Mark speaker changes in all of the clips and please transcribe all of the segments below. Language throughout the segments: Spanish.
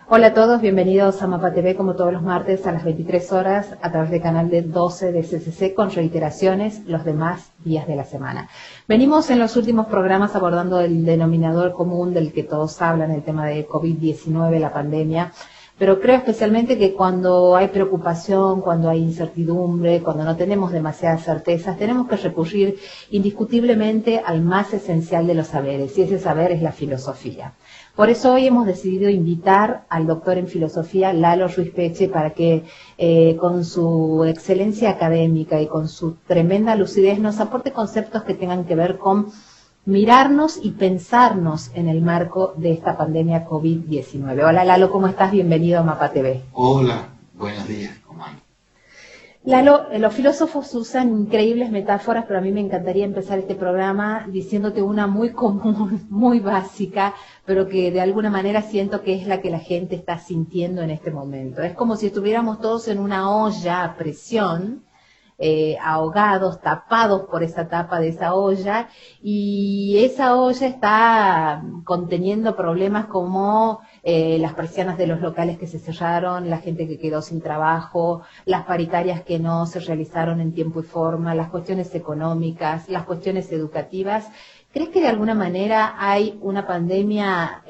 Speaker 1: Hola a todos, bienvenidos a Mapa TV como todos los martes a las 23 horas a través del canal de 12 de CCC con reiteraciones los demás días de la semana. Venimos en los últimos programas abordando el denominador común del que todos hablan, el tema de COVID-19, la pandemia, pero creo especialmente que cuando hay preocupación, cuando hay incertidumbre, cuando no tenemos demasiadas certezas, tenemos que recurrir indiscutiblemente al más esencial de los saberes, y ese saber es la filosofía. Por eso hoy hemos decidido invitar al doctor en filosofía, Lalo Ruiz Peche, para que con su excelencia académica y con su tremenda lucidez nos aporte conceptos que tengan que ver con mirarnos y pensarnos en el marco de esta pandemia COVID-19. Hola Lalo, ¿cómo estás? Bienvenido a Mapa TV.
Speaker 2: Hola, buenos días, ¿cómo andas?
Speaker 1: Lalo, los filósofos usan increíbles metáforas, pero a mí me encantaría empezar este programa diciéndote una muy común, muy básica, pero que de alguna manera siento que es la que la gente está sintiendo en este momento. Es como si estuviéramos todos en una olla a presión, ahogados, tapados por esa tapa de esa olla, y esa olla está conteniendo problemas como las persianas de los locales que se cerraron, la gente que quedó sin trabajo, las paritarias que no se realizaron en tiempo y forma, las cuestiones económicas, las cuestiones educativas. ¿Crees que de alguna manera hay una pandemia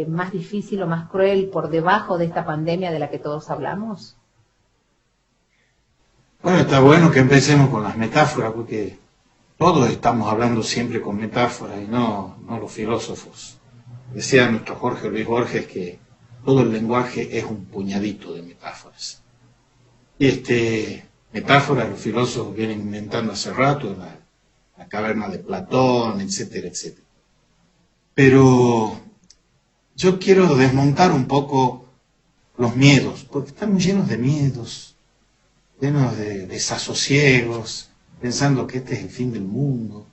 Speaker 1: más difícil o más cruel por debajo de esta pandemia de la que todos hablamos?
Speaker 2: Bueno, está bueno que empecemos con las metáforas, porque todos estamos hablando siempre con metáforas y no los filósofos. Decía nuestro Jorge Luis Borges que todo el lenguaje es un puñadito de metáforas. Y metáforas los filósofos vienen inventando hace rato, la caverna de Platón, etcétera, etcétera. Pero yo quiero desmontar un poco los miedos, porque estamos llenos de miedos, llenos de desasosiegos, pensando que este es el fin del mundo.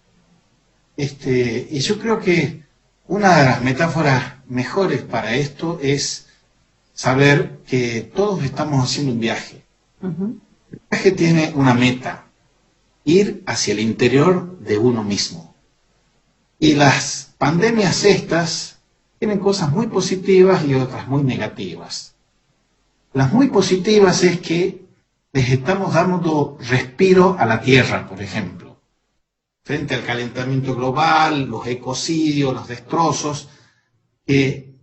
Speaker 2: Y yo creo que una de las metáforas mejores para esto es saber que todos estamos haciendo un viaje. Uh-huh. El viaje tiene una meta, ir hacia el interior de uno mismo. Y las pandemias estas tienen cosas muy positivas y otras muy negativas. Las muy positivas es que les estamos dando respiro a la Tierra, por ejemplo. Frente al calentamiento global, los ecocidios, los destrozos, el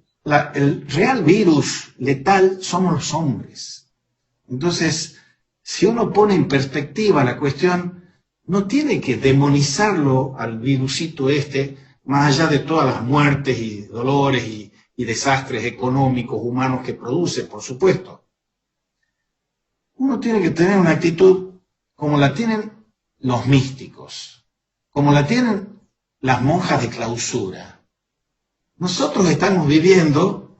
Speaker 2: real virus letal somos los hombres. Entonces, si uno pone en perspectiva la cuestión, no tiene que demonizarlo al virusito más allá de todas las muertes y dolores y desastres económicos, humanos que produce, por supuesto. Uno tiene que tener una actitud como la tienen los místicos, como la tienen las monjas de clausura. Nosotros estamos viviendo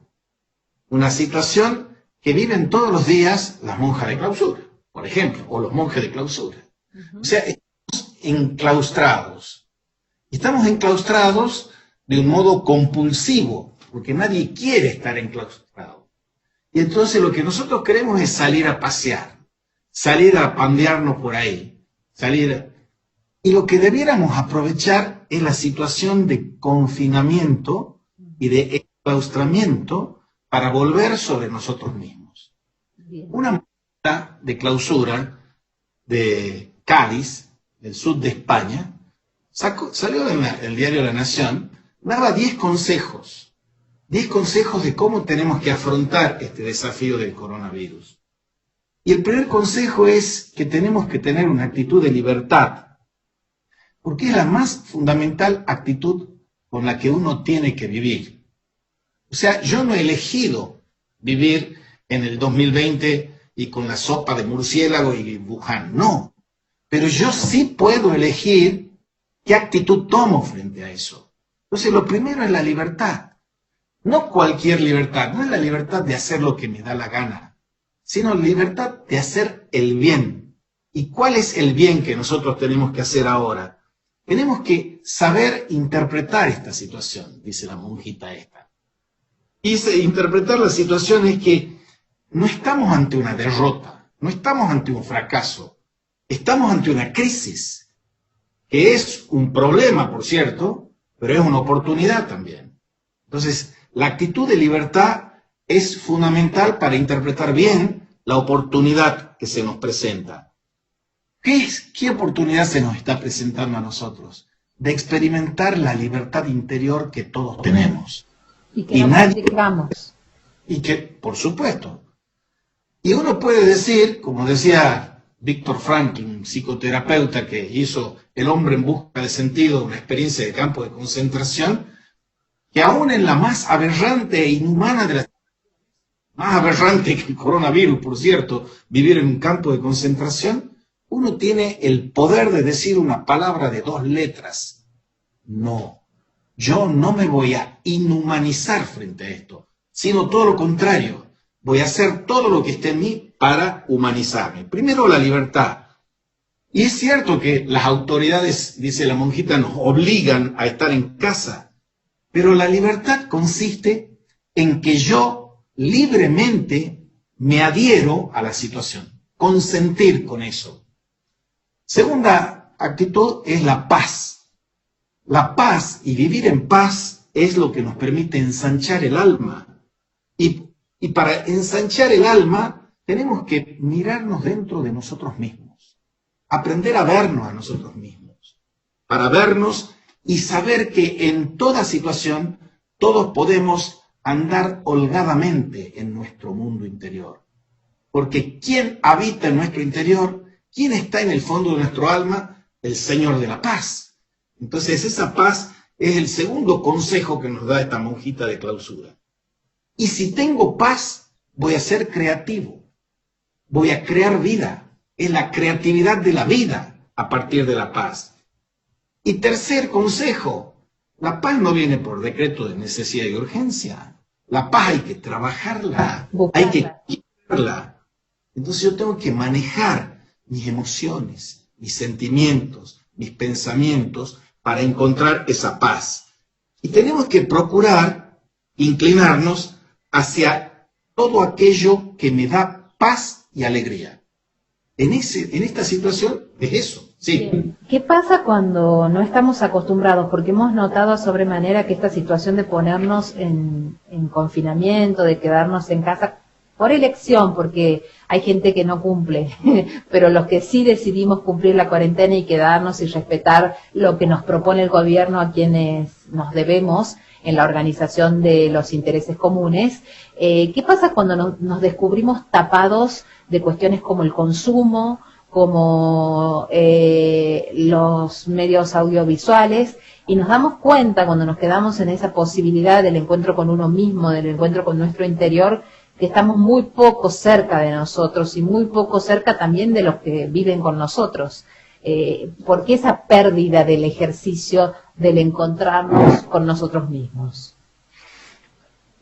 Speaker 2: una situación que viven todos los días las monjas de clausura, por ejemplo, o los monjes de clausura. Uh-huh. O sea, estamos enclaustrados. Estamos enclaustrados de un modo compulsivo, porque nadie quiere estar enclaustrado. Y entonces lo que nosotros queremos es salir a pasear, salir a pandearnos por ahí, Y lo que debiéramos aprovechar es la situación de confinamiento y de claustramiento para volver sobre nosotros mismos.
Speaker 1: Bien.
Speaker 2: Una monjita de clausura de Cádiz, del sur de España, salió en el diario La Nación, daba 10 consejos de cómo tenemos que afrontar este desafío del coronavirus. Y el primer consejo es que tenemos que tener una actitud de libertad, porque es la más fundamental actitud con la que uno tiene que vivir. O sea, yo no he elegido vivir en el 2020 y con la sopa de murciélago y Wuhan, no. Pero yo sí puedo elegir qué actitud tomo frente a eso. Entonces, lo primero es la libertad. No cualquier libertad, no es la libertad de hacer lo que me da la gana, sino la libertad de hacer el bien. ¿Y cuál es el bien que nosotros tenemos que hacer ahora? Tenemos que saber interpretar esta situación, dice la monjita esta. Y interpretar la situación es que no estamos ante una derrota, no estamos ante un fracaso, estamos ante una crisis, que es un problema, por cierto, pero es una oportunidad también. Entonces, la actitud de libertad es fundamental para interpretar bien la oportunidad que se nos presenta. ¿Qué oportunidad se nos está presentando a nosotros? De experimentar la libertad interior que todos tenemos.
Speaker 1: Y que no practicamos.
Speaker 2: Y que, por supuesto. Y uno puede decir, como decía Viktor Frankl, un psicoterapeuta que hizo El hombre en busca de sentido, una experiencia de campo de concentración, que aún en la más aberrante e inhumana de las... más aberrante que el coronavirus, por cierto, vivir en un campo de concentración, uno tiene el poder de decir una palabra de 2 letras. No, yo no me voy a inhumanizar frente a esto, sino todo lo contrario. Voy a hacer todo lo que esté en mí para humanizarme. Primero, la libertad. Y es cierto que las autoridades, dice la monjita, nos obligan a estar en casa, pero la libertad consiste en que yo libremente me adhiero a la situación, consentir con eso. Segunda actitud es la paz. La paz y vivir en paz es lo que nos permite ensanchar el alma. Y para ensanchar el alma tenemos que mirarnos dentro de nosotros mismos, aprender a vernos a nosotros mismos, para vernos y saber que en toda situación todos podemos andar holgadamente en nuestro mundo interior. Porque ¿quién habita en nuestro interior? ¿Quién está en el fondo de nuestro alma? El Señor de la paz. Entonces esa paz es el segundo consejo que nos da esta monjita de clausura. Y si tengo paz, voy a ser creativo, voy a crear vida. Es la creatividad de la vida a partir de la paz. Y tercer consejo, la paz no viene por decreto de necesidad y urgencia. La paz hay que trabajarla, hay que quitarla. Entonces yo tengo que manejar mis emociones, mis sentimientos, mis pensamientos para encontrar esa paz. Y tenemos que procurar inclinarnos hacia todo aquello que me da paz y alegría. En esta situación es eso, sí.
Speaker 1: Bien. ¿Qué pasa cuando no estamos acostumbrados? Porque hemos notado sobremanera que esta situación de ponernos en confinamiento, de quedarnos en casa, por elección, porque hay gente que no cumple, pero los que sí decidimos cumplir la cuarentena y quedarnos y respetar lo que nos propone el gobierno a quienes nos debemos en la organización de los intereses comunes, ¿qué pasa cuando nos descubrimos tapados de cuestiones como el consumo, como los medios audiovisuales, y nos damos cuenta cuando nos quedamos en esa posibilidad del encuentro con uno mismo, del encuentro con nuestro interior, que estamos muy poco cerca de nosotros y muy poco cerca también de los que viven con nosotros? ¿Por qué esa pérdida del ejercicio del encontrarnos con nosotros mismos?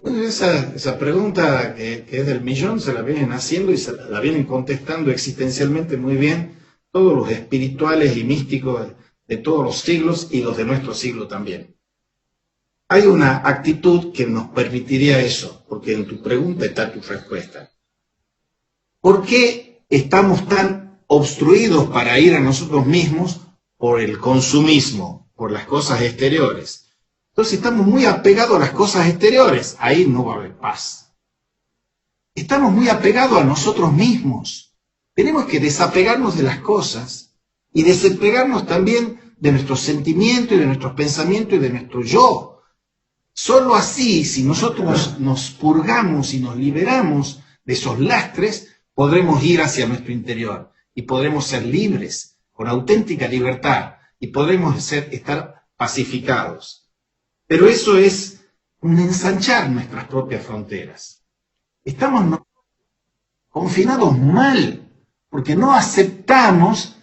Speaker 2: Bueno, esa pregunta que es del millón se la vienen haciendo y se la vienen contestando existencialmente muy bien todos los espirituales y místicos de todos los siglos y los de nuestro siglo también. Hay una actitud que nos permitiría eso, porque en tu pregunta está tu respuesta. ¿Por qué estamos tan obstruidos para ir a nosotros mismos por el consumismo, por las cosas exteriores? Entonces estamos muy apegados a las cosas exteriores, ahí no va a haber paz. Estamos muy apegados a nosotros mismos. Tenemos que desapegarnos de las cosas y desapegarnos también de nuestros sentimientos y de nuestros pensamientos y de nuestro yo. Solo así, si nosotros nos purgamos y nos liberamos de esos lastres, podremos ir hacia nuestro interior y podremos ser libres, con auténtica libertad, y podremos estar pacificados. Pero eso es un ensanchar nuestras propias fronteras. Estamos confinados mal, porque no aceptamos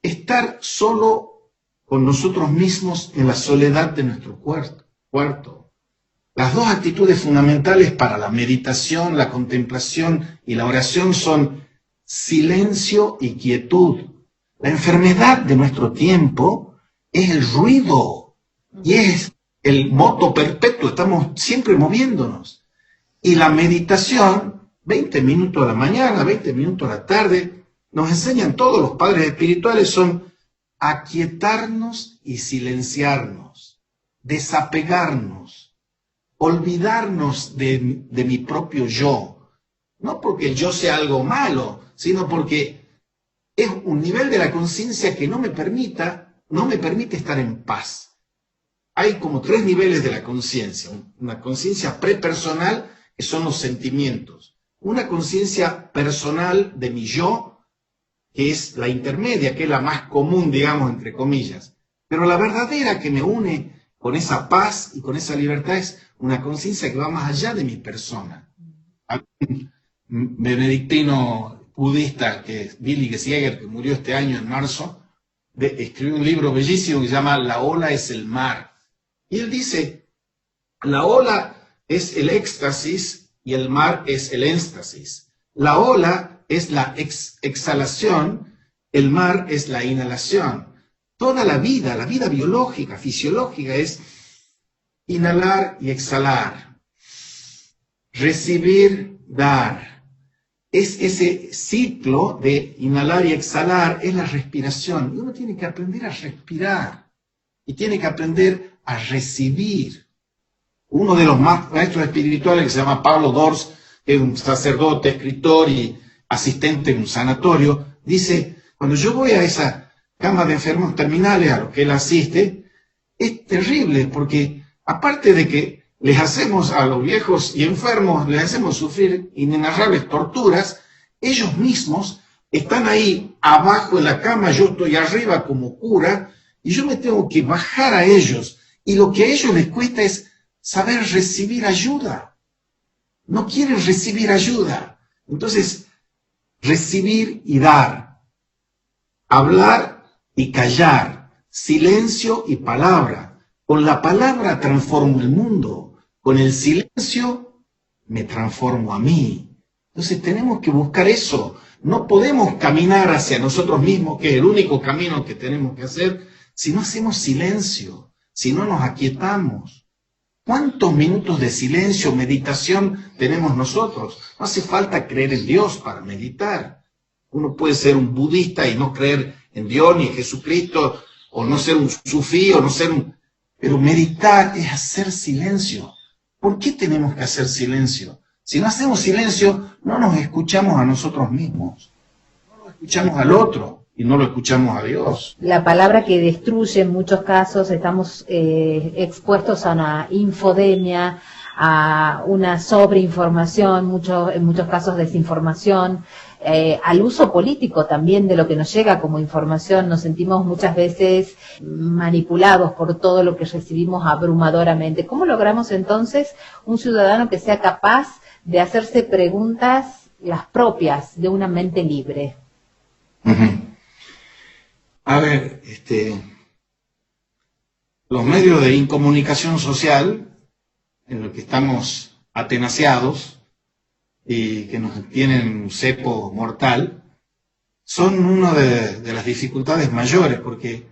Speaker 2: estar solo con nosotros mismos en la soledad de nuestro cuarto. Las dos actitudes fundamentales para la meditación, la contemplación y la oración son silencio y quietud. La enfermedad de nuestro tiempo es el ruido y es el moto perpetuo, estamos siempre moviéndonos. Y la meditación, 20 minutos a la mañana, 20 minutos a la tarde, nos enseñan todos los padres espirituales, son aquietarnos y silenciarnos, desapegarnos, olvidarnos de mi propio yo. No porque el yo sea algo malo, sino porque es un nivel de la conciencia que no me permite estar en paz. Hay como 3 niveles de la conciencia. Una conciencia prepersonal, que son los sentimientos. Una conciencia personal de mi yo, que es la intermedia, que es la más común, digamos, entre comillas. Pero la verdadera que me une con esa paz y con esa libertad es una conciencia que va más allá de mi persona. Un benedictino budista, que es Billy Gesieger, que murió este año en marzo, escribió un libro bellísimo que se llama La ola es el mar. Y él dice, la ola es el éxtasis y el mar es el éxtasis. La ola es la exhalación, el mar es la inhalación. Toda la vida biológica, fisiológica, es inhalar y exhalar, recibir, dar. Es ese ciclo de inhalar y exhalar, es la respiración. Y uno tiene que aprender a respirar y tiene que aprender a recibir. Uno de los maestros espirituales, que se llama Pablo Dors, que es un sacerdote, escritor y asistente en un sanatorio, dice, cuando yo voy a esa cama de enfermos terminales a los que él asiste, es terrible porque aparte de que les hacemos a los viejos y enfermos, les hacemos sufrir inenarrables torturas, ellos mismos están ahí abajo en la cama, yo estoy arriba como cura, y yo me tengo que bajar a ellos, y lo que a ellos les cuesta es saber recibir ayuda. No quieren recibir ayuda. Entonces, recibir y dar, hablar y callar, silencio y palabra. Con la palabra transformo el mundo. Con el silencio me transformo a mí. Entonces tenemos que buscar eso. No podemos caminar hacia nosotros mismos, que es el único camino que tenemos que hacer, si no hacemos silencio, si no nos aquietamos. ¿Cuántos minutos de silencio, meditación tenemos nosotros? No hace falta creer en Dios para meditar. Uno puede ser un budista y no creer en Dios ni en Jesucristo, o no ser un sufí, o no ser un... Pero meditar es hacer silencio. ¿Por qué tenemos que hacer silencio? Si no hacemos silencio, no nos escuchamos a nosotros mismos. No lo escuchamos al otro y no lo escuchamos a Dios.
Speaker 1: La palabra que destruye en muchos casos, estamos expuestos a una infodemia, a una sobreinformación, en muchos casos desinformación, al uso político también de lo que nos llega como información. Nos sentimos muchas veces manipulados por todo lo que recibimos abrumadoramente. ¿Cómo logramos entonces un ciudadano que sea capaz de hacerse preguntas las propias de una mente libre?
Speaker 2: A ver, los medios de incomunicación social, en los que estamos atenaciados y que nos tienen un cepo mortal, son una de las dificultades mayores, porque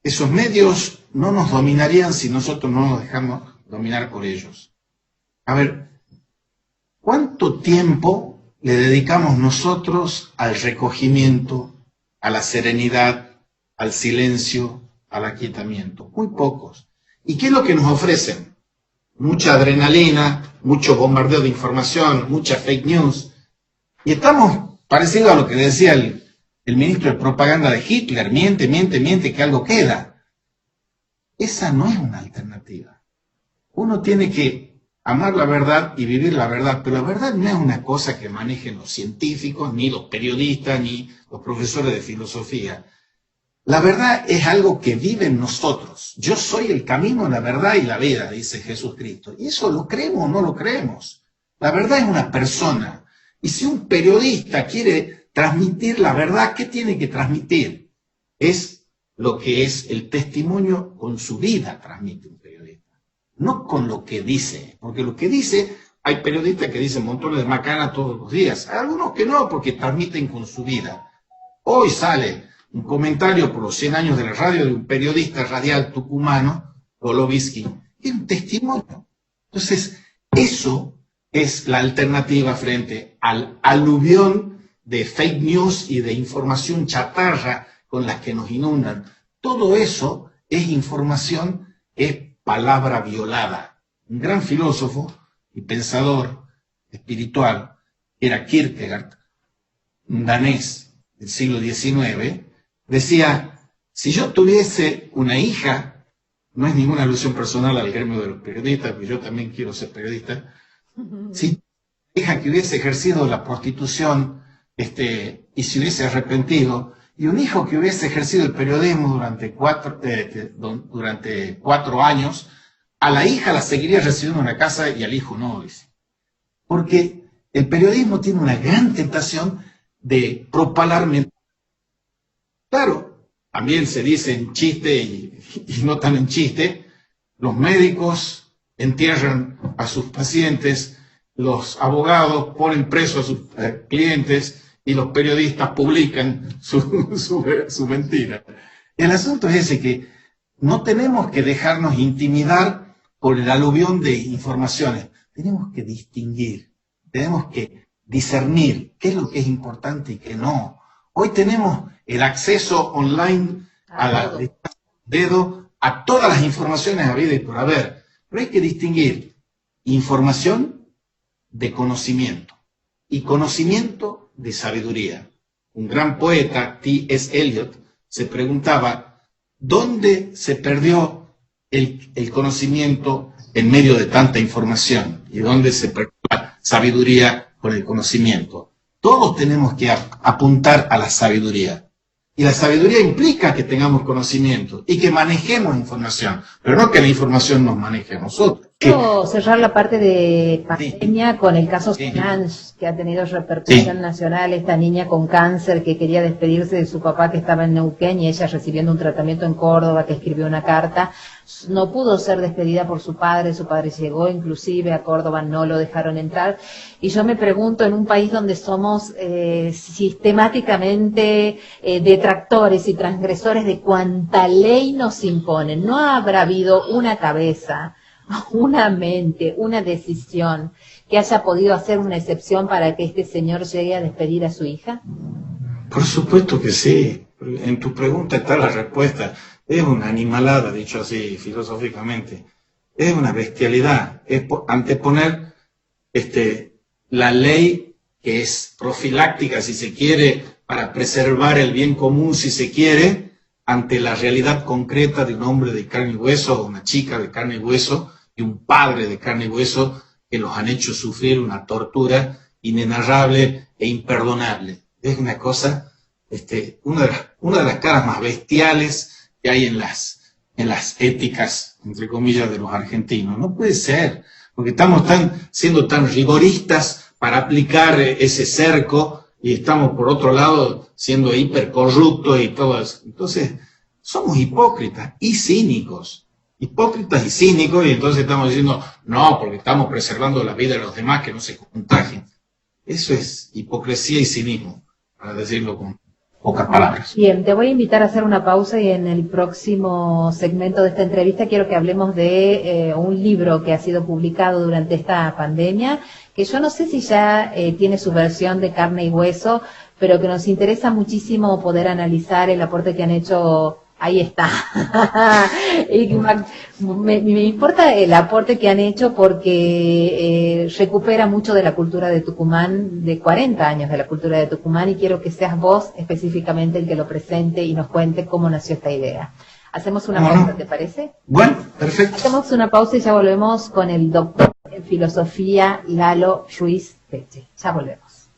Speaker 2: esos medios no nos dominarían si nosotros no nos dejamos dominar por ellos. A ver, ¿cuánto tiempo le dedicamos nosotros al recogimiento, a la serenidad, al silencio, al aquietamiento? Muy pocos. ¿Y qué es lo que nos ofrecen? Mucha adrenalina, mucho bombardeo de información, mucha fake news. Y estamos parecidos a lo que decía el ministro de propaganda de Hitler, miente, miente, miente, que algo queda. Esa no es una alternativa. Uno tiene que amar la verdad y vivir la verdad, pero la verdad no es una cosa que manejen los científicos, ni los periodistas, ni los profesores de filosofía. La verdad es algo que vive en nosotros. Yo soy el camino, la verdad y la vida, dice Jesucristo. Y eso lo creemos o no lo creemos. La verdad es una persona. Y si un periodista quiere transmitir la verdad, ¿qué tiene que transmitir? Es lo que es el testimonio con su vida, transmite un periodista. No con lo que dice. Porque lo que dice, hay periodistas que dicen montones de macanas todos los días. Hay algunos que no, porque transmiten con su vida. Hoy sale un comentario por los 100 años de la radio de un periodista radial tucumano, Golovitsky, que es un testimonio. Entonces, eso es la alternativa frente al aluvión de fake news y de información chatarra con las que nos inundan. Todo eso es información, es palabra violada. Un gran filósofo y pensador espiritual era Kierkegaard, un danés del siglo XIX, decía, si yo tuviese una hija, no es ninguna alusión personal al gremio de los periodistas, porque yo también quiero ser periodista, si una hija que hubiese ejercido la prostitución y se hubiese arrepentido, y un hijo que hubiese ejercido el periodismo durante 4 años, a la hija la seguiría recibiendo en la casa y al hijo no, dice. Porque el periodismo tiene una gran tentación de propalar mentiras. Claro, también se dice en chiste y no tan en chiste, los médicos entierran a sus pacientes, los abogados ponen preso a sus clientes y los periodistas publican su mentira. El asunto es ese, que no tenemos que dejarnos intimidar por el aluvión de informaciones. Tenemos que distinguir, tenemos que discernir qué es lo que es importante y qué no. Hoy tenemos el acceso online a la dedo a todas las informaciones habidas y por haber. Pero hay que distinguir información de conocimiento y conocimiento de sabiduría. Un gran poeta, T.S. Eliot, se preguntaba, ¿dónde se perdió el conocimiento en medio de tanta información? ¿Y dónde se perdió la sabiduría con el conocimiento? Todos tenemos que apuntar a la sabiduría. Y la sabiduría implica que tengamos conocimiento y que manejemos información, pero no que la información nos maneje a nosotros.
Speaker 1: Quiero cerrar la parte de pandemia con el caso Solange, que ha tenido repercusión nacional, esta niña con cáncer que quería despedirse de su papá que estaba en Neuquén y ella recibiendo un tratamiento en Córdoba, que escribió una carta. No pudo ser despedida por su padre llegó inclusive a Córdoba, no lo dejaron entrar. Y yo me pregunto, en un país donde somos sistemáticamente detractores y transgresores de cuanta ley nos imponen, ¿no habrá habido una cabeza, una mente, una decisión que haya podido hacer una excepción para que este señor llegue a despedir a su hija?
Speaker 2: Por supuesto que sí. En tu pregunta está la respuesta. Es una animalada, dicho así filosóficamente. Es una bestialidad. Es anteponer la ley, que es profiláctica, si se quiere, para preservar el bien común, si se quiere, ante la realidad concreta de un hombre de carne y hueso, o una chica de carne y hueso, y un padre de carne y hueso, que los han hecho sufrir una tortura inenarrable e imperdonable. Es una cosa, una de las caras más bestiales que hay en las éticas, entre comillas, de los argentinos. No puede ser, porque estamos siendo tan rigoristas para aplicar ese cerco y estamos, por otro lado, siendo hipercorruptos y todo eso. Entonces, somos hipócritas y cínicos. Hipócritas y cínicos, y entonces estamos diciendo, no, porque estamos preservando la vida de los demás, que no se contagien. Eso es hipocresía y cinismo, para decirlo con pocas palabras.
Speaker 1: Bien, te voy a invitar a hacer una pausa y en el próximo segmento de esta entrevista quiero que hablemos de un libro que ha sido publicado durante esta pandemia, que yo no sé si ya tiene su versión de carne y hueso, pero que nos interesa muchísimo poder analizar el aporte que han hecho Ahí está. Y me importa el aporte que han hecho porque recupera mucho de la cultura de Tucumán, de 40 años de la cultura de Tucumán, y quiero que seas vos específicamente el que lo presente y nos cuente cómo nació esta idea. Hacemos una pausa, ¿te parece?
Speaker 2: Bueno, perfecto.
Speaker 1: Hacemos una pausa y ya volvemos con el doctor en filosofía Lalo Ruiz Peche. Ya volvemos.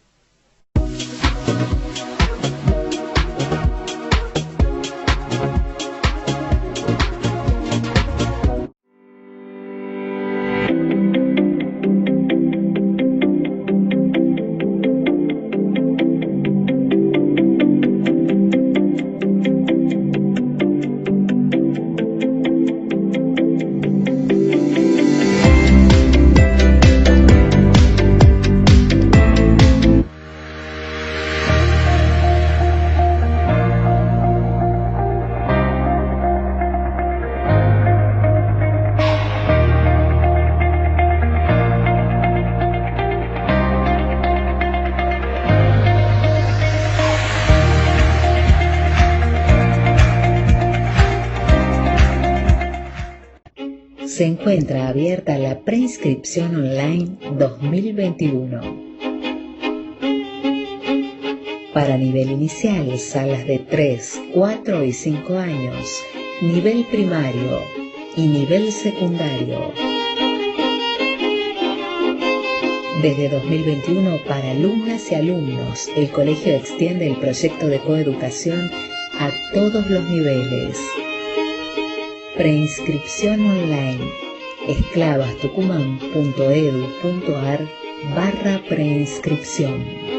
Speaker 3: Se encuentra abierta la preinscripción online 2021. Para nivel inicial, salas de 3, 4 y 5 años, nivel primario y nivel secundario. Desde 2021, para alumnas y alumnos, el colegio extiende el proyecto de coeducación a todos los niveles. Preinscripción online. esclavastucumán.edu.ar/preinscripción.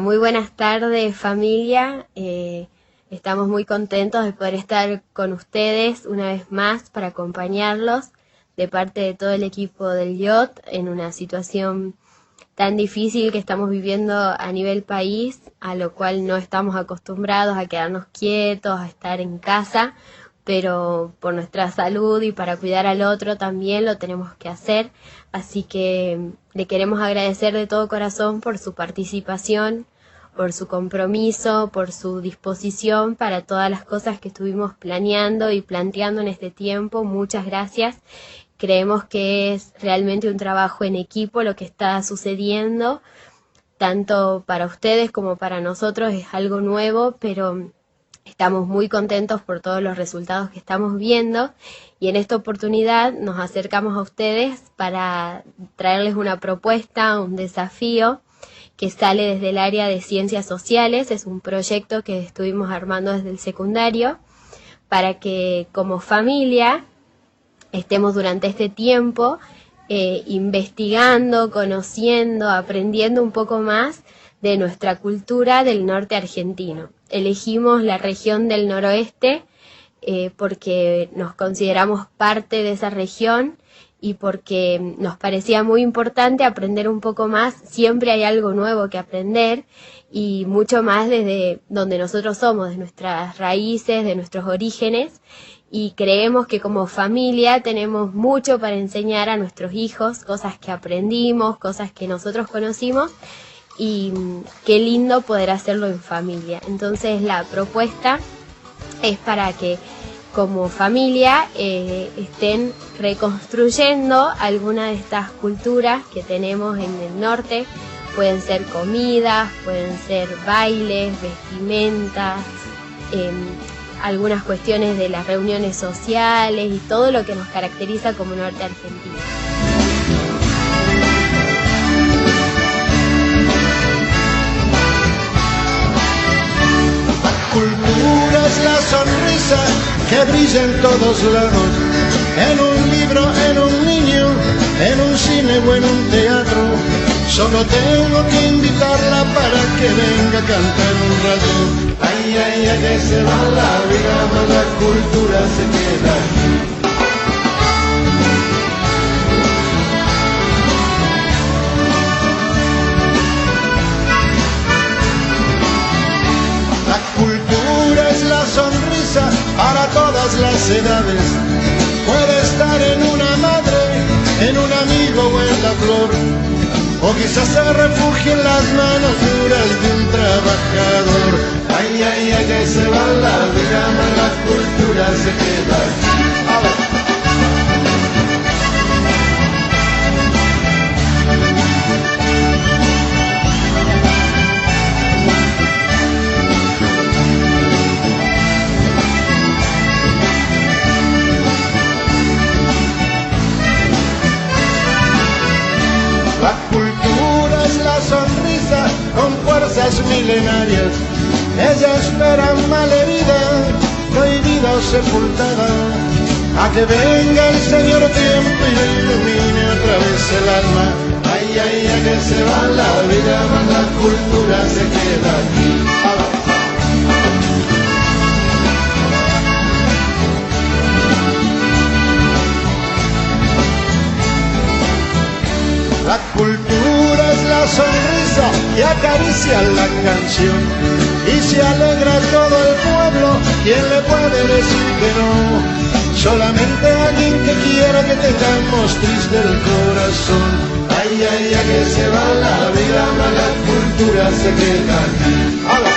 Speaker 4: muy buenas tardes, familia. Estamos muy contentos de poder estar con ustedes una vez más para acompañarlos de parte de todo el equipo del IOT en una situación tan difícil que estamos viviendo a nivel país, a lo cual no estamos acostumbrados a quedarnos quietos, a estar en casa, pero por nuestra salud y para cuidar al otro también lo tenemos que hacer. Así que le queremos agradecer de todo corazón por su participación, por su compromiso, por su disposición para todas las cosas que estuvimos planeando y planteando en este tiempo. Muchas gracias. Creemos que es realmente un trabajo en equipo lo que está sucediendo, tanto para ustedes como para nosotros es algo nuevo, pero estamos muy contentos por todos los resultados que estamos viendo y en esta oportunidad nos acercamos a ustedes para traerles una propuesta, un desafío que sale desde el área de Ciencias Sociales. Es un proyecto que estuvimos armando desde el secundario para que como familia estemos durante este tiempo investigando, conociendo, aprendiendo un poco más de nuestra cultura del norte argentino. Elegimos la región del noroeste porque nos consideramos parte de esa región y porque nos parecía muy importante aprender un poco más. Siempre hay algo nuevo que aprender y mucho más desde donde nosotros somos, de nuestras raíces, de nuestros orígenes. Y creemos que como familia tenemos mucho para enseñar a nuestros hijos, cosas que aprendimos, cosas que nosotros conocimos, y qué lindo poder hacerlo en familia. Entonces la propuesta es para que como familia estén reconstruyendo alguna de estas culturas que tenemos en el norte. Pueden ser comidas, pueden ser bailes, vestimentas, algunas cuestiones de las reuniones sociales y todo lo que nos caracteriza como norte argentino.
Speaker 5: La cultura es la sonrisa que brilla en todos lados, en un libro, en un niño, en un cine o en un teatro. Solo tengo que invitarla para que venga a cantar un rato. Ay, ay, ay, que se va la vida, mas la cultura se queda aquí. La cultura es la sonrisa para todas las edades. Puede estar en una madre, en un amigo o en la flor, o quizás se refugie en las manos duras de un trabajador. Ay, ay, ay, que se va la vida, mas la cultura se queda aquí. La cultura es la sonrisa con fuerzas milenarias. Ella espera malherida, prohibida o sepultada, a que venga el Señor tiempo y le ilumine otra vez el alma. Ay, ay, ay, que se va la vida, mas la cultura se queda aquí. La cultura es la sonrisa que acaricia la canción y se alegra todo el pueblo. ¿Quién le puede decir que no? Solamente alguien que quiera que tengamos triste el corazón. Ay, ay, ay, que se va la vida, mas la cultura se queda aquí. ¡Hala!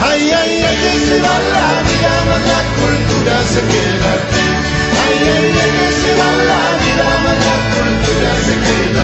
Speaker 5: Ay, ay, ay, que se va la vida, mas la cultura se queda aquí. que se va la vida, la cultura se queda.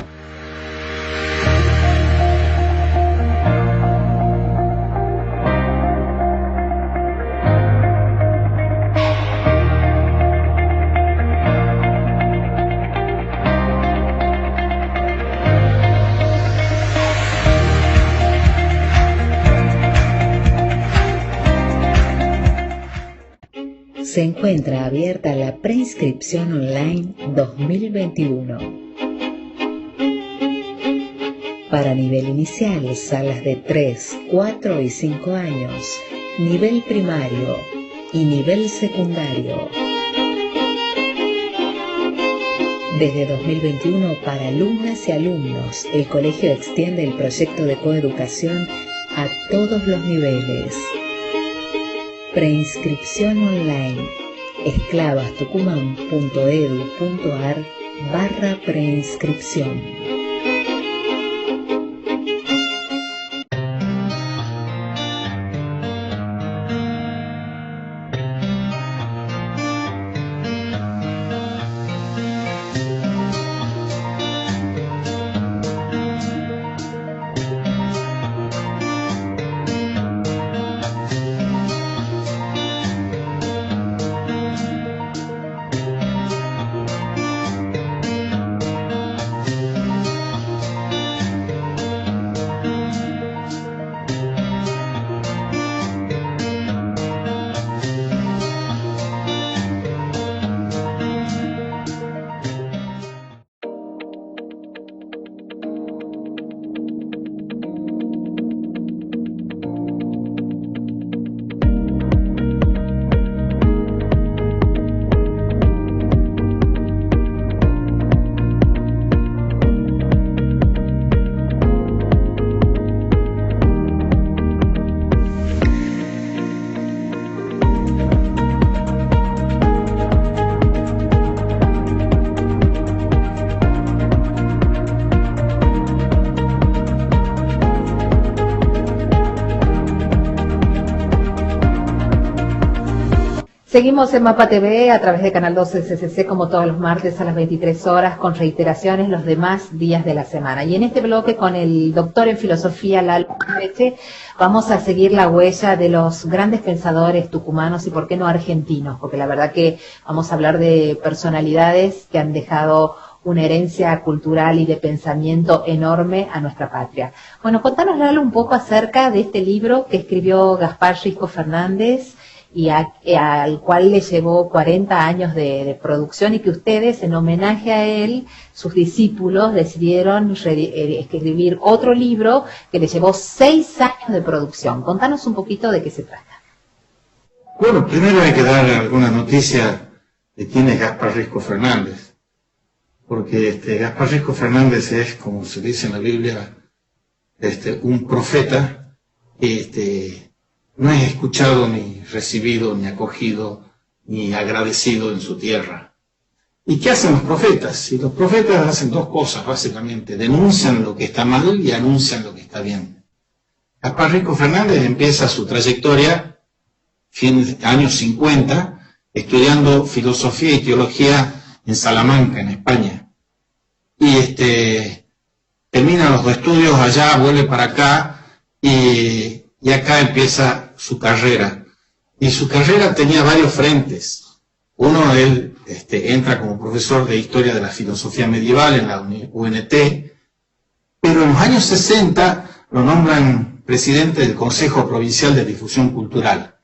Speaker 3: Se encuentra abierta la preinscripción online 2021. Para nivel inicial, salas de 3, 4 y 5 años, nivel primario y nivel secundario. Desde 2021, para alumnas y alumnos, el colegio extiende el proyecto de coeducación a todos los niveles. Preinscripción online. esclavastucumán.edu.ar/preinscripción.
Speaker 1: Seguimos en Mapa TV a través de Canal 12 CCC como todos los martes a las 23 horas con reiteraciones los demás días de la semana. Y en este bloque con el doctor en filosofía Lalo Meche vamos a seguir la huella de los grandes pensadores tucumanos y por qué no argentinos, porque la verdad que vamos a hablar de personalidades que han dejado una herencia cultural y de pensamiento enorme a nuestra patria. Bueno, contanos Lalo un poco acerca de este libro que escribió Gaspar Risco Fernández y al cual le llevó 40 años de producción y que ustedes, en homenaje a él, sus discípulos, decidieron escribir otro libro que le llevó 6 años de producción. Contanos un poquito de qué se trata.
Speaker 2: Bueno, primero hay que dar alguna noticia de quién es Gaspar Risco Fernández, porque Gaspar Risco Fernández es, como se dice en la Biblia, un profeta que no es escuchado, ni recibido, ni acogido, ni agradecido en su tierra. ¿Y qué hacen los profetas? Y los profetas hacen dos cosas, básicamente. Denuncian lo que está mal y anuncian lo que está bien. Gaspar Risco Fernández empieza su trayectoria, años 50, estudiando filosofía y teología en Salamanca, en España. Y termina los estudios allá, vuelve para acá, y acá empieza su carrera. Y su carrera tenía varios frentes. Uno, él entra como profesor de Historia de la Filosofía Medieval en la UNT, pero en los años 60 lo nombran presidente del Consejo Provincial de Difusión Cultural.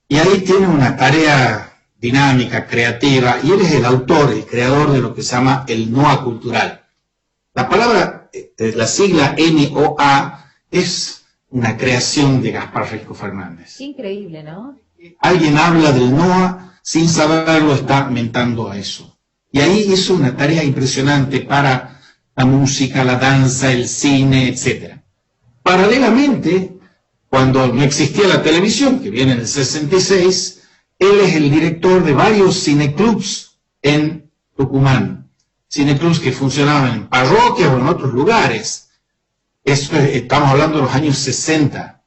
Speaker 2: Y ahí tiene una tarea dinámica, creativa, y él es el autor, el creador de lo que se llama el NOA cultural. La palabra, la sigla NOA, es una creación de Gaspar Risco Fernández.
Speaker 1: Increíble, ¿no?
Speaker 2: Alguien habla del NOA, sin saberlo está mentando a eso. Y ahí hizo una tarea impresionante para la música, la danza, el cine, etc. Paralelamente, cuando no existía la televisión, que viene en el 66, él es el director de varios cineclubs en Tucumán. Cineclubs que funcionaban en parroquias o en otros lugares. Estamos hablando de los años 60.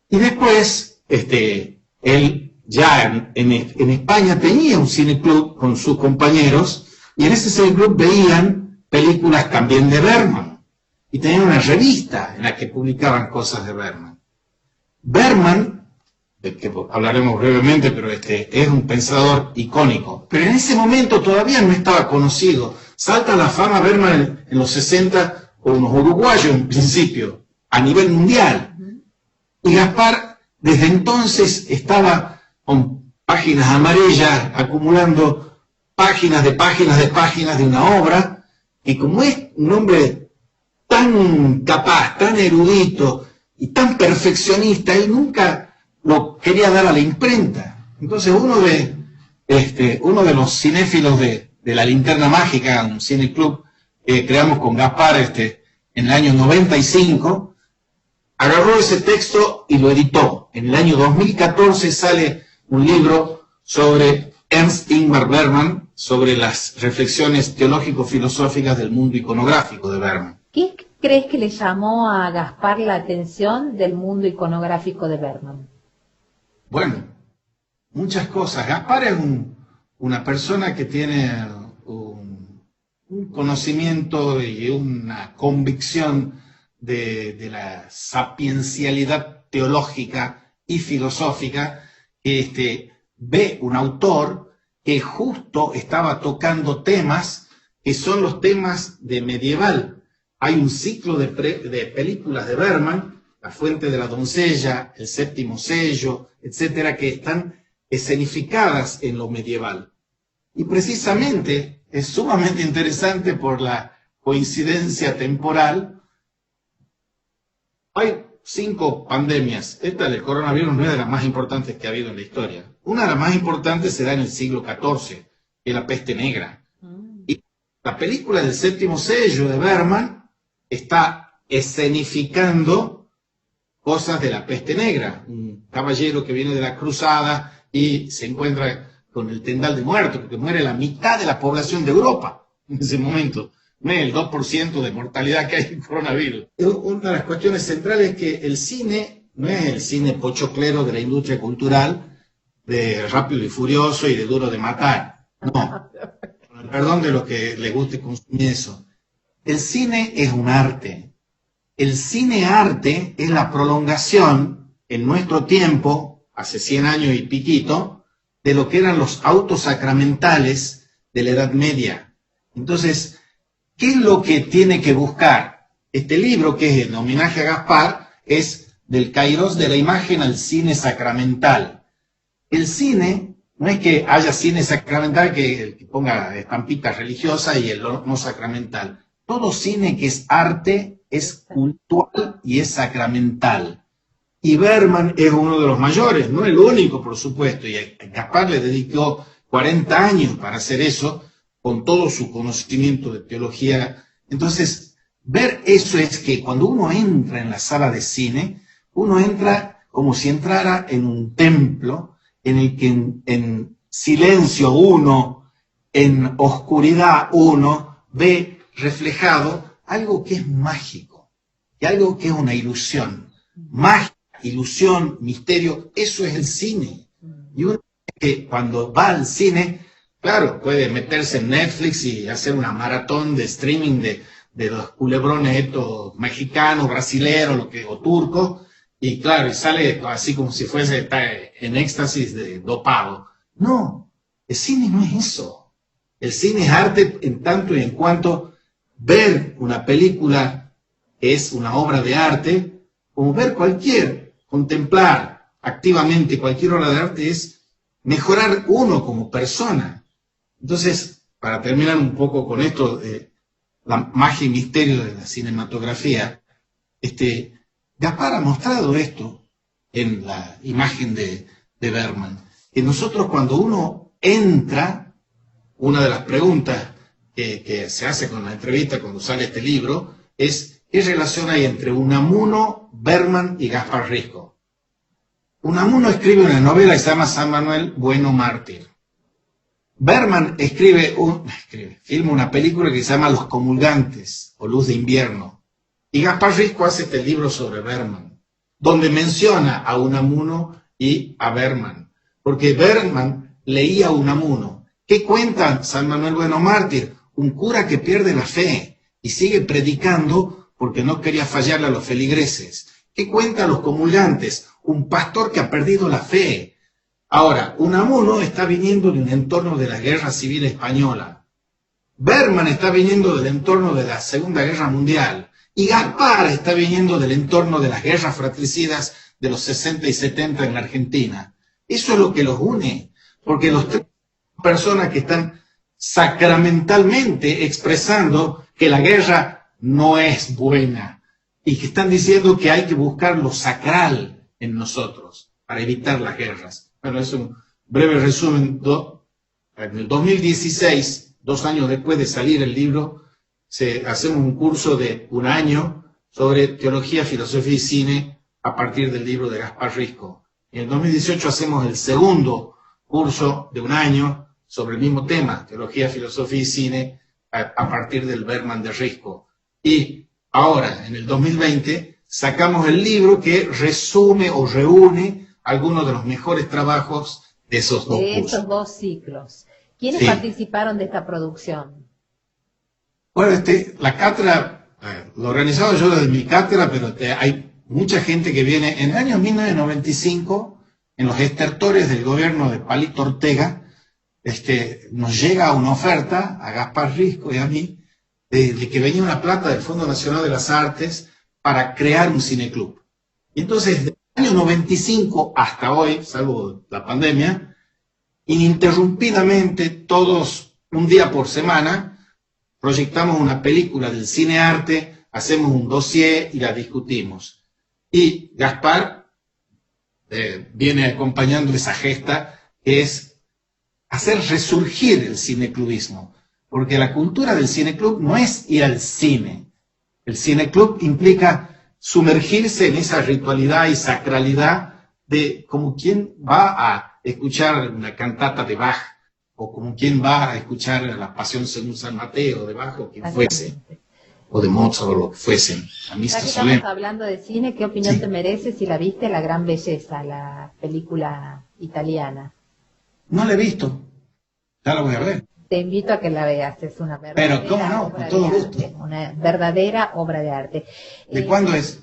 Speaker 2: Y después, él ya en España tenía un cineclub con sus compañeros, y en ese cineclub veían películas también de Bergman, y tenían una revista en la que publicaban cosas de Bergman. Bergman, del que hablaremos brevemente, pero es un pensador icónico, pero en ese momento todavía no estaba conocido. Salta a la fama Bergman en los 60 por unos uruguayos en principio, a nivel mundial, y Gaspar desde entonces estaba con páginas amarillas, acumulando páginas de páginas de páginas de una obra, y como es un hombre tan capaz, tan erudito y tan perfeccionista, él nunca lo quería dar a la imprenta. Entonces uno de los cinéfilos de la Linterna Mágica, un cineclub que creamos con Gaspar en el año 95, agarró ese texto y lo editó. En el año 2014 sale un libro sobre Ernst Ingmar Bergman, sobre las reflexiones teológico-filosóficas del mundo iconográfico de Bergman.
Speaker 1: ¿Qué crees que le llamó a Gaspar la atención del mundo iconográfico de Bergman?
Speaker 2: Bueno, muchas cosas. Gaspar es una persona que tiene un conocimiento y una convicción de la sapiencialidad teológica y filosófica, que ve un autor que justo estaba tocando temas que son los temas de medieval. Hay un ciclo de películas de Bergman, La fuente de la doncella, El séptimo sello, etcétera, que están escenificadas en lo medieval. Y precisamente es sumamente interesante por la coincidencia temporal. Hay 5 pandemias. Esta del coronavirus no es de las más importantes que ha habido en la historia. Una de las más importantes se da en el siglo XIV, que es la peste negra. Y la película del séptimo sello de Bergman está escenificando cosas de la peste negra. Un caballero que viene de la cruzada y se encuentra con el tendal de muertos, porque muere la mitad de la población de Europa en ese momento. No es el 2% de mortalidad que hay en coronavirus. Una de las cuestiones centrales es que el cine no es el cine pochoclero de la industria cultural, de Rápido y Furioso y de Duro de Matar. No, con el perdón de los que les guste consumir eso. El cine es un arte. El cine-arte es la prolongación en nuestro tiempo, hace 100 años y piquito, de lo que eran los autos sacramentales de la Edad Media. Entonces, ¿qué es lo que tiene que buscar? Este libro, que es en homenaje a Gaspar, es Del Kairos de la imagen al cine sacramental. El cine, no es que haya cine sacramental que ponga estampitas religiosas y el no sacramental. Todo cine que es arte es cultural y es sacramental. Y Bergman es uno de los mayores, no el único, por supuesto, y Gaspar le dedicó 40 años para hacer eso, con todo su conocimiento de teología. Entonces, ver eso es que cuando uno entra en la sala de cine, uno entra como si entrara en un templo en el que en silencio uno, en oscuridad uno, ve reflejado algo que es mágico, y algo que es una ilusión. Magia, ilusión, misterio, eso es el cine. Y uno que cuando va al cine, claro, puede meterse en Netflix y hacer una maratón de streaming de los culebrones estos mexicanos, brasileros o turcos, y claro, y sale así como si fuese en éxtasis de dopado. No, el cine no es eso. El cine es arte en tanto y en cuanto ver una película es una obra de arte, como ver contemplar activamente cualquier obra de arte es mejorar uno como persona. Entonces, para terminar un poco con esto, la magia y misterio de la cinematografía, Gaspar ha mostrado esto en la imagen de Bergman, que nosotros cuando uno entra, una de las preguntas que se hace con la entrevista cuando sale este libro es ¿qué relación hay entre Unamuno, Bergman y Gaspar Risco? Unamuno escribe una novela que se llama San Manuel Bueno Mártir. Bergman filma una película que se llama Los Comulgantes o Luz de Invierno. Y Gaspar Risco hace este libro sobre Bergman, donde menciona a Unamuno y a Bergman. porque Bergman leía Unamuno. ¿Qué cuenta San Manuel Bueno Mártir? Un cura que pierde la fe y sigue predicando porque no quería fallarle a los feligreses. ¿Qué cuenta Los Comulgantes? Un pastor que ha perdido la fe. Ahora, Unamuno está viniendo de un entorno de la Guerra Civil Española. Bergman está viniendo del entorno de la Segunda Guerra Mundial. Y Gaspar está viniendo del entorno de las guerras fratricidas de los 60 y 70 en la Argentina. Eso es lo que los une, porque los tres son personas que están sacramentalmente expresando que la guerra no es buena y que están diciendo que hay que buscar lo sacral en nosotros para evitar las guerras. Bueno, es un breve resumen. En el 2016, 2 años después de salir el libro, hacemos un curso de 1 año sobre teología, filosofía y cine a partir del libro de Gaspar Risco. En el 2018 hacemos el segundo curso de 1 año sobre el mismo tema, teología, filosofía y cine, a partir del Bergman de Risco. Y ahora, en el 2020, sacamos el libro que resume o reúne algunos de los mejores trabajos de esos dos cursos.
Speaker 1: De esos 2 ciclos. ¿Quiénes
Speaker 2: Sí.
Speaker 1: participaron de esta producción?
Speaker 2: Bueno, la cátedra, lo organizaba yo desde mi cátedra, pero hay mucha gente que viene. En el año 1995, en los estertores del gobierno de Palito Ortega, nos llega una oferta a Gaspar Risco y a mí, de que venía una plata del Fondo Nacional de las Artes para crear un cineclub. Y entonces, desde el año 95 hasta hoy, salvo la pandemia, ininterrumpidamente, todos, un día por semana, proyectamos una película del cine-arte, hacemos un dossier y la discutimos. Y Gaspar viene acompañando esa gesta, que es hacer resurgir el cineclubismo. Porque la cultura del cineclub no es ir al cine. El cineclub implica sumergirse en esa ritualidad y sacralidad de como quien va a escuchar una cantata de Bach, o como quien va a escuchar la Pasión según San Mateo de Bach, o quien fuese, o de Mozart, o lo que fuesen. A mí
Speaker 1: Ya que
Speaker 2: solemne.
Speaker 1: estamos hablando de cine, ¿qué opinión
Speaker 2: Sí.
Speaker 1: te merece si la viste La Gran Belleza, la película italiana?
Speaker 2: No la he visto. Ya la voy a ver.
Speaker 1: Te invito a que la veas, es una verdadera
Speaker 2: Pero, ¿cómo no?
Speaker 1: obra
Speaker 2: Con todo
Speaker 1: de
Speaker 2: gusto.
Speaker 1: arte, una verdadera obra de arte.
Speaker 2: ¿De cuándo es?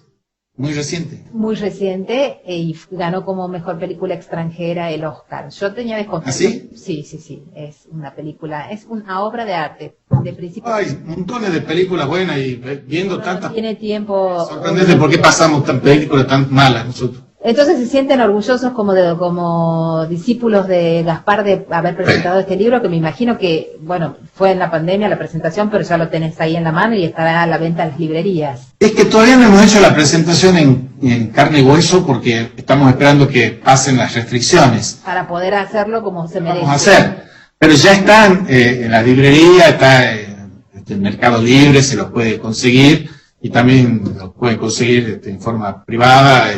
Speaker 2: Muy reciente.
Speaker 1: Muy reciente y ganó como mejor película extranjera el Oscar. Yo tenía desconfianza.
Speaker 2: ¿Ah, sí?
Speaker 1: Sí. Es una película, es una obra de arte. De principio
Speaker 2: Hay montones de películas buenas y viendo
Speaker 1: uno
Speaker 2: tantas.
Speaker 1: no tiene tiempo.
Speaker 2: Sorprendente por qué pasamos tan películas tan malas nosotros.
Speaker 1: Entonces se sienten orgullosos como discípulos de Gaspar de haber presentado este libro, que me imagino que, bueno, fue en la pandemia la presentación, pero ya lo tenés ahí en la mano y estará a la venta en las librerías.
Speaker 2: Es que todavía no hemos hecho la presentación en carne y hueso porque estamos esperando que pasen las restricciones.
Speaker 1: Para poder hacerlo como se merece.
Speaker 2: Vamos a hacer. Pero ya están en la librería, está en Mercado Libre, se los puede conseguir y también los pueden conseguir en forma privada,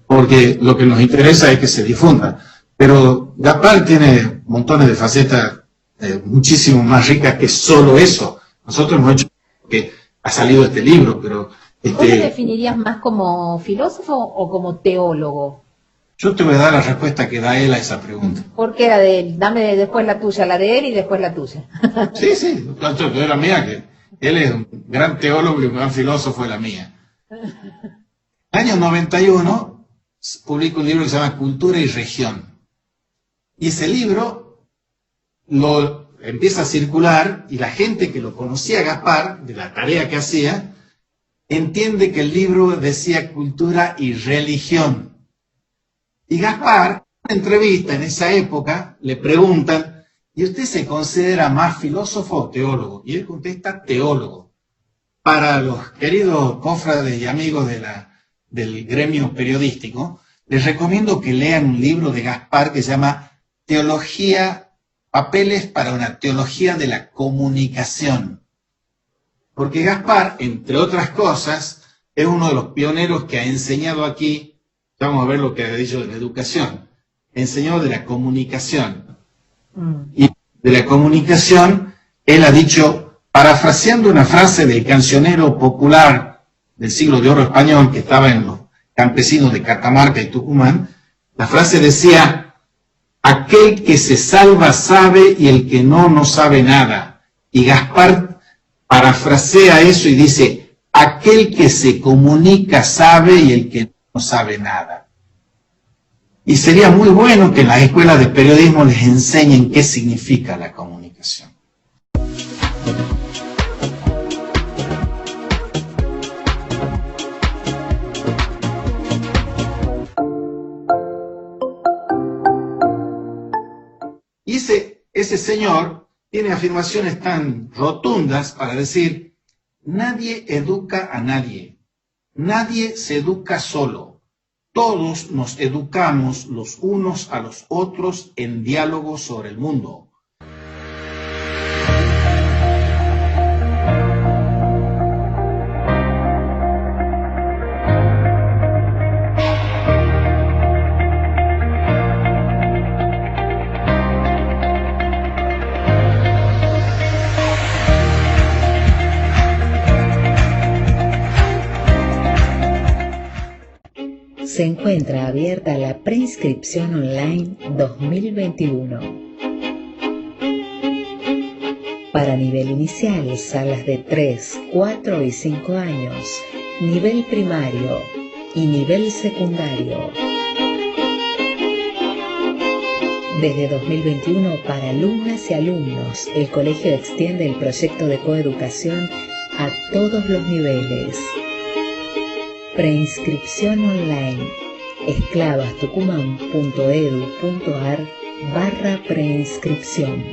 Speaker 2: porque lo que nos interesa es que se difunda. Pero Gaspar tiene montones de facetas muchísimo más ricas que solo eso. Nosotros hemos hecho que ha salido este libro, pero
Speaker 1: ¿Vos te definirías más como filósofo o como teólogo?
Speaker 2: yo te voy a dar la respuesta que da él a esa pregunta.
Speaker 1: ¿Por qué la de él? Dame después la tuya, la de él y después la tuya.
Speaker 2: Sí, yo la mía, que él es un gran teólogo y un gran filósofo de la mía. En el año 91 publica un libro que se llama Cultura y Región. Y ese libro lo empieza a circular y la gente que lo conocía a Gaspar, de la tarea que hacía, entiende que el libro decía cultura y religión. Y Gaspar, en una entrevista en esa época, le preguntan, ¿y usted se considera más filósofo o teólogo? Y él contesta, teólogo. Para los queridos cofrades y amigos del gremio periodístico, les recomiendo que lean un libro de Gaspar que se llama Teología, Papeles para una teología de la comunicación. Porque Gaspar, entre otras cosas, es uno de los pioneros que ha enseñado aquí. Vamos a ver lo que ha dicho de la educación. Enseñó de la comunicación. Y de la comunicación, él ha dicho, parafraseando una frase del cancionero popular del siglo de oro español, que estaba en los campesinos de Catamarca y Tucumán, la frase decía, aquel que se salva sabe y el que no, no sabe nada. Y Gaspar parafrasea eso y dice, aquel que se comunica sabe y el que no sabe nada. Y sería muy bueno que en las escuelas de periodismo les enseñen qué significa la comunicación. Y ese señor tiene afirmaciones tan rotundas para decir, nadie educa a nadie, nadie se educa solo. Todos nos educamos los unos a los otros en diálogo sobre el mundo.
Speaker 3: Se encuentra abierta la preinscripción online 2021. Para nivel inicial, salas de 3, 4 y 5 años, nivel primario y nivel secundario. Desde 2021, para alumnas y alumnos, el colegio extiende el proyecto de coeducación a todos los niveles. Preinscripción online, esclavastucumán.edu.ar/preinscripción.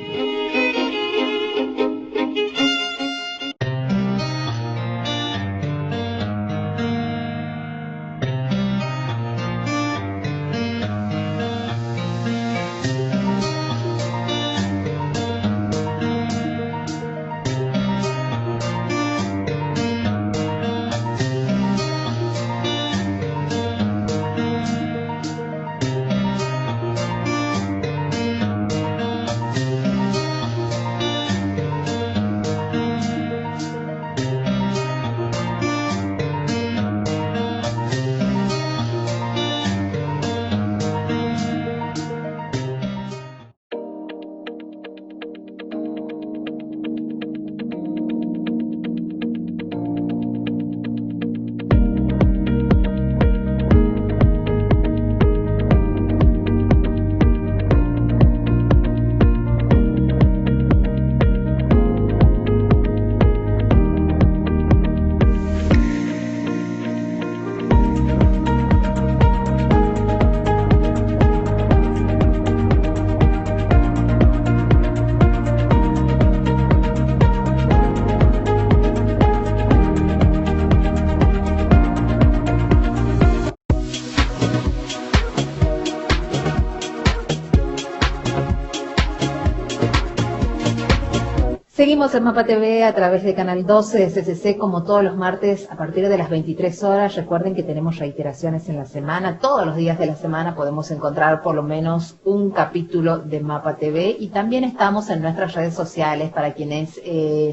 Speaker 1: Seguimos en Mapa TV a través de Canal 12 de CCC, como todos los martes a partir de las 23 horas. Recuerden que tenemos reiteraciones en la semana. Todos los días de la semana podemos encontrar por lo menos un capítulo de Mapa TV. Y también estamos en nuestras redes sociales para quienes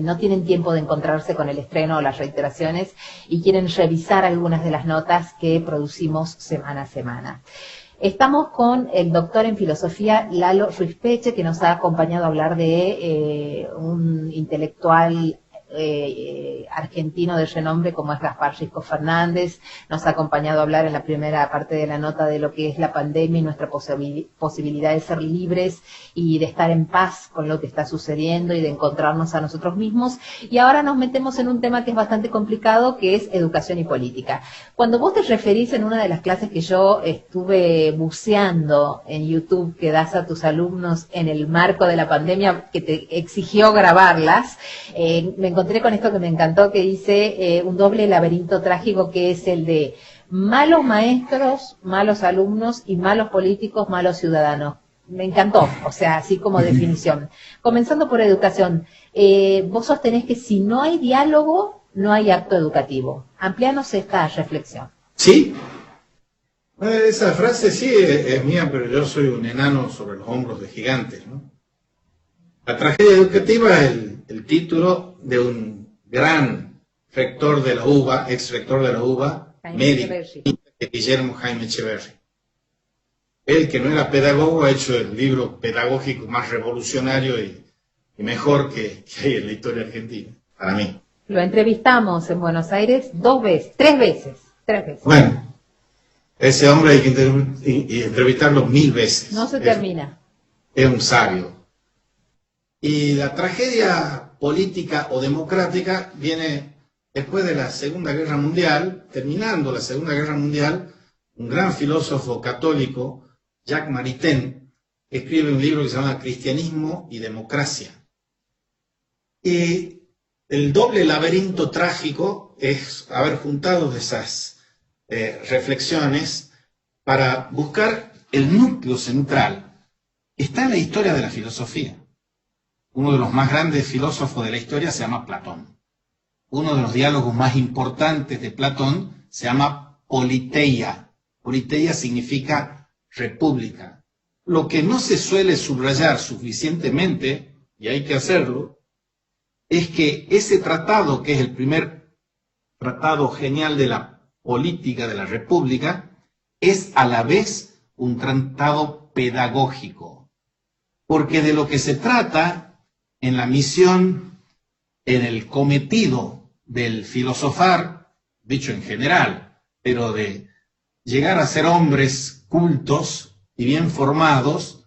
Speaker 1: no tienen tiempo de encontrarse con el estreno o las reiteraciones y quieren revisar algunas de las notas que producimos semana a semana. Estamos con el doctor en filosofía Lalo Ruiz Peche, que nos ha acompañado a hablar de un intelectual argentino de renombre como es Gaspar Risco Fernández. Nos ha acompañado a hablar en la primera parte de la nota de lo que es la pandemia y nuestra posibilidad de ser libres y de estar en paz con lo que está sucediendo y de encontrarnos a nosotros mismos. Y ahora nos metemos en un tema que es bastante complicado, que es educación y política. Cuando vos te referís en una de las clases que yo estuve buceando en YouTube que das a tus alumnos en el marco de la pandemia, que te exigió grabarlas, me encontré con esto que me encantó, que dice un doble laberinto trágico, que es el de malos maestros, malos alumnos y malos políticos, malos ciudadanos. Me encantó, o sea, así como definición. Comenzando por educación, vos sostenés que si no hay diálogo, no hay acto educativo. Amplíanos esta reflexión.
Speaker 2: ¿Sí? Esa frase sí es mía, pero yo soy un enano sobre los hombros de gigantes, ¿no? La tragedia educativa es el título de un gran rector de la UBA, ex rector de la UBA, médico, Guillermo Jaime Echeverri. Él, que no era pedagogo, ha hecho el libro pedagógico más revolucionario y mejor que hay en la historia argentina, para mí.
Speaker 1: Lo entrevistamos en Buenos Aires 3 veces.
Speaker 2: Bueno, ese hombre hay que entrevistarlo 1000 veces.
Speaker 1: No se termina.
Speaker 2: Es un sabio. Y la tragedia política o democrática viene después de la Segunda Guerra Mundial. Terminando la Segunda Guerra Mundial, un gran filósofo católico, Jacques Maritain, escribe un libro que se llama Cristianismo y Democracia. Y el doble laberinto trágico es haber juntado esas reflexiones para buscar el núcleo central. Está en la historia de la filosofía. Uno de los más grandes filósofos de la historia se llama Platón. Uno de los diálogos más importantes de Platón se llama Politeia. Politeia significa república. Lo que no se suele subrayar suficientemente, y hay que hacerlo, es que ese tratado, que es el primer tratado genial de la política de la república, es a la vez un tratado pedagógico. Porque de lo que se trata en la misión, en el cometido del filosofar, dicho en general, pero de llegar a ser hombres cultos y bien formados,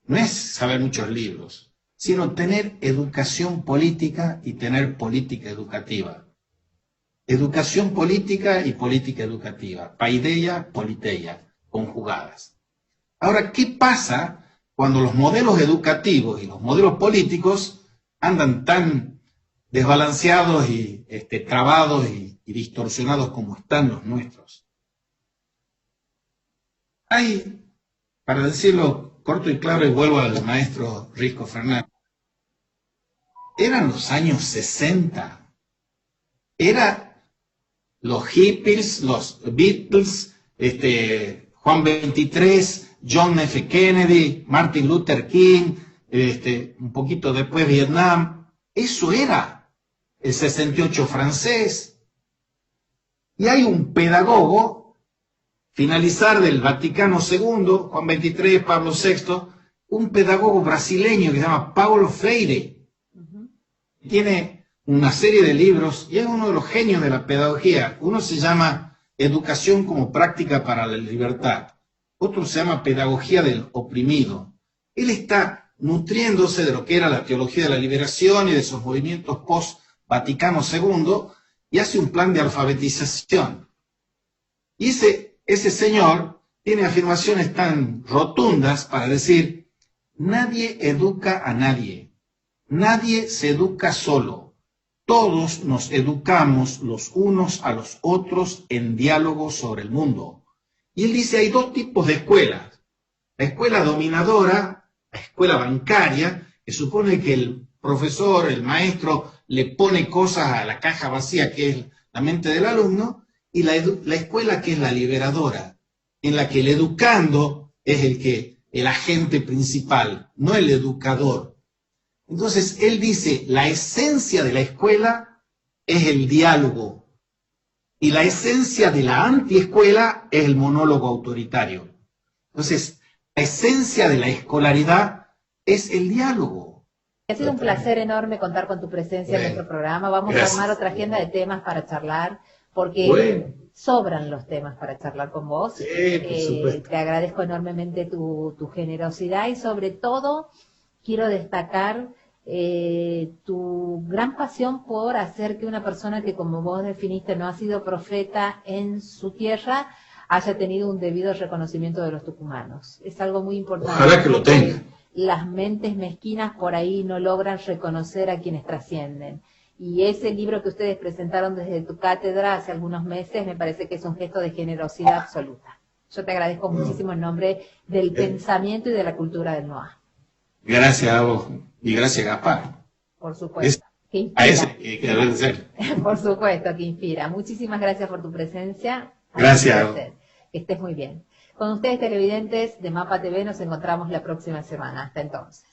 Speaker 2: no es saber muchos libros, sino tener educación política y tener política educativa. Educación política y política educativa, paideia, politeia, conjugadas. Ahora, ¿qué pasa cuando los modelos educativos y los modelos políticos andan tan desbalanceados y trabados y distorsionados como están los nuestros? Hay, para decirlo corto y claro, y vuelvo al maestro Risco Fernández, eran los años 60, eran los hippies, los Beatles, Juan XXIII, John F. Kennedy, Martin Luther King, un poquito después Vietnam. Eso era el 68 francés. Y hay un pedagogo, finalizar del Vaticano II, Juan XXIII, Pablo VI, un pedagogo brasileño que se llama Paulo Freire. Tiene una serie de libros y es uno de los genios de la pedagogía. Uno se llama Educación como práctica para la libertad. Otro se llama Pedagogía del oprimido. Él está nutriéndose de lo que era la teología de la liberación y de esos movimientos post-Vaticano II y hace un plan de alfabetización. Y ese señor tiene afirmaciones tan rotundas para decir: nadie educa a nadie, nadie se educa solo, todos nos educamos los unos a los otros en diálogo sobre el mundo. Y él dice, hay dos tipos de escuelas: la escuela dominadora, la escuela bancaria, que supone que el profesor, el maestro, le pone cosas a la caja vacía que es la mente del alumno, y la escuela que es la liberadora, en la que el educando es el agente principal, no el educador. Entonces, él dice, la esencia de la escuela es el diálogo, y la esencia de la antiescuela es el monólogo autoritario. Entonces, la esencia de la escolaridad es el diálogo.
Speaker 1: Ha sido un placer enorme contar con tu presencia en nuestro programa. Vamos a armar otra agenda de temas para charlar, porque sobran los temas para charlar con vos.
Speaker 2: Sí, por supuesto.
Speaker 1: Te agradezco enormemente tu generosidad y sobre todo quiero destacar tu gran pasión por hacer que una persona que, como vos definiste, no ha sido profeta en su tierra, haya tenido un debido reconocimiento de los tucumanos. Es algo muy importante.
Speaker 2: Ojalá que lo tenga.
Speaker 1: Las mentes mezquinas por ahí no logran reconocer a quienes trascienden. Y ese libro que ustedes presentaron desde tu cátedra hace algunos meses me parece que es un gesto de generosidad absoluta. Yo te agradezco muchísimo en nombre del pensamiento y de la cultura del NOA.
Speaker 2: Gracias a vos y gracias a Gaspar.
Speaker 1: Por supuesto.
Speaker 2: A ese que debe ser.
Speaker 1: Por supuesto, que inspira. Muchísimas gracias por tu presencia.
Speaker 2: Gracias.
Speaker 1: Que estés muy bien. Con ustedes, televidentes de Mapa TV, nos encontramos la próxima semana. Hasta entonces.